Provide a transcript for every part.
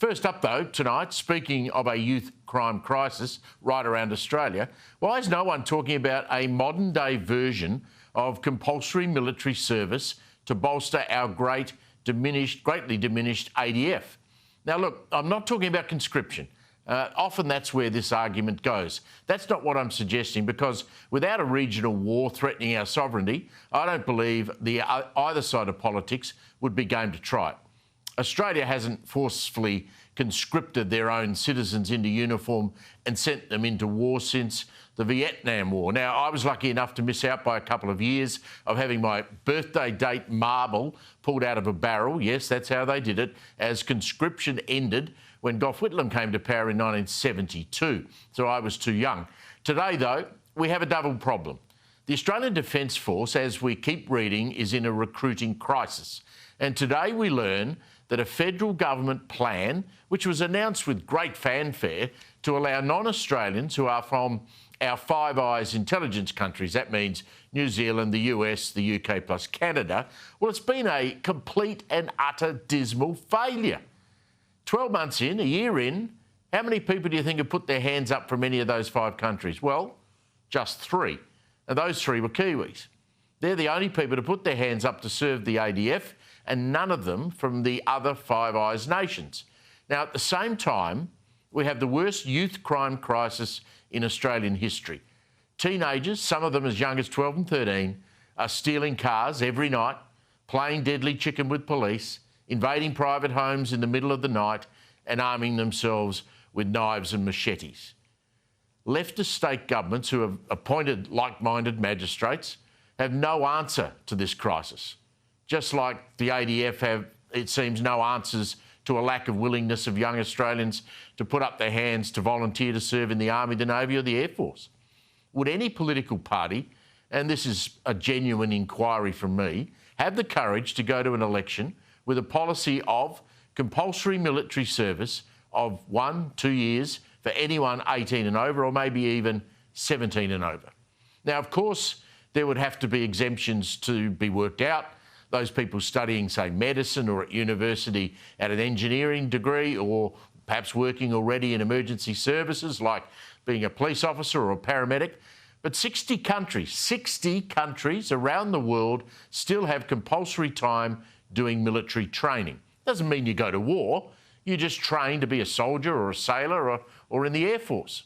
First up, though, tonight, speaking of a youth crime crisis right around Australia, why is no one talking about a modern-day version of compulsory military service to bolster our greatly diminished ADF? Now, look, I'm not talking about conscription. Often that's where this argument goes. That's not what I'm suggesting, because without a regional war threatening our sovereignty, I don't believe either side of politics would be game to try it. Australia hasn't forcefully conscripted their own citizens into uniform and sent them into war since the Vietnam War. Now, I was lucky enough to miss out by a couple of years of having my birthday date marble pulled out of a barrel. Yes, that's how they did it, as conscription ended when Gough Whitlam came to power in 1972. So I was too young. Today, though, we have a double problem. The Australian Defence Force, as we keep reading, is in a recruiting crisis. And today we learn that a federal government plan, which was announced with great fanfare, to allow non-Australians who are from our Five Eyes intelligence countries, that means New Zealand, the US, the UK plus Canada, well, it's been a complete and utter dismal failure. 12 months in, a year in, how many people do you think have put their hands up from any of those 5 countries? Well, just 3. And those 3 were Kiwis. They're the only people to put their hands up to serve the ADF, and none of them from the other Five Eyes nations. Now, at the same time, we have the worst youth crime crisis in Australian history. Teenagers, some of them as young as 12 and 13, are stealing cars every night, playing deadly chicken with police, invading private homes in the middle of the night, and arming themselves with knives and machetes. Leftist state governments who have appointed like-minded magistrates have no answer to this crisis. Just like the ADF have, it seems, no answers to a lack of willingness of young Australians to put up their hands to volunteer to serve in the Army, the Navy or the Air Force. Would any political party, and this is a genuine inquiry from me, have the courage to go to an election with a policy of compulsory military service of 1-2 years for anyone 18 and over, or maybe even 17 and over? Now, of course, there would have to be exemptions to be worked out. Those people studying, say, medicine or at university at an engineering degree, or perhaps working already in emergency services like being a police officer or a paramedic. But 60 countries around the world still have compulsory time doing military training. Doesn't mean you go to war. You just train to be a soldier or a sailor or in the Air Force.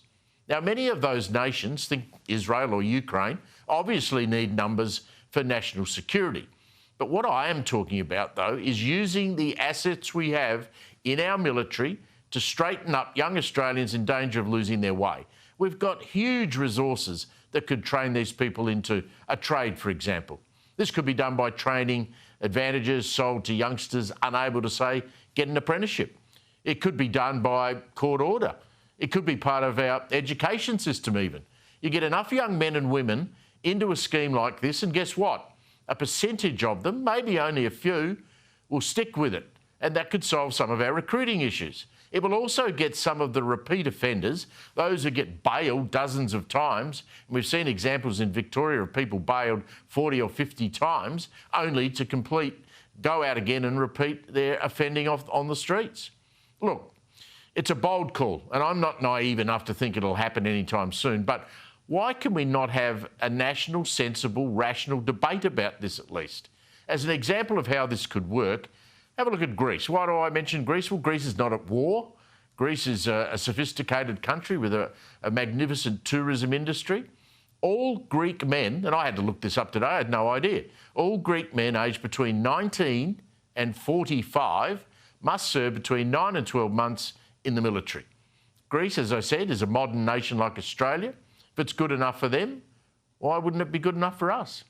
Now, many of those nations, think Israel or Ukraine, obviously need numbers for national security. But what I am talking about, though, is using the assets we have in our military to straighten up young Australians in danger of losing their way. We've got huge resources that could train these people into a trade, for example. This could be done by training advantages sold to youngsters unable to, say, get an apprenticeship. It could be done by court order. It could be part of our education system even. You get enough young men and women into a scheme like this, and guess what? A percentage of them, maybe only a few, will stick with it, and that could solve some of our recruiting issues. It will also get some of the repeat offenders, those who get bailed dozens of times, and we've seen examples in Victoria of people bailed 40 or 50 times, only to go out again and repeat their offending on the streets. Look, it's a bold call, and I'm not naive enough to think it'll happen anytime soon, but why can we not have a national, sensible, rational debate about this at least? As an example of how this could work, have a look at Greece. Why do I mention Greece? Well, Greece is not at war. Greece is a sophisticated country with a magnificent tourism industry. All Greek men, and I had to look this up today, I had no idea, all Greek men aged between 19 and 45 must serve between 9 and 12 months in the military. Greece, as I said, is a modern nation like Australia. If it's good enough for them, why wouldn't it be good enough for us?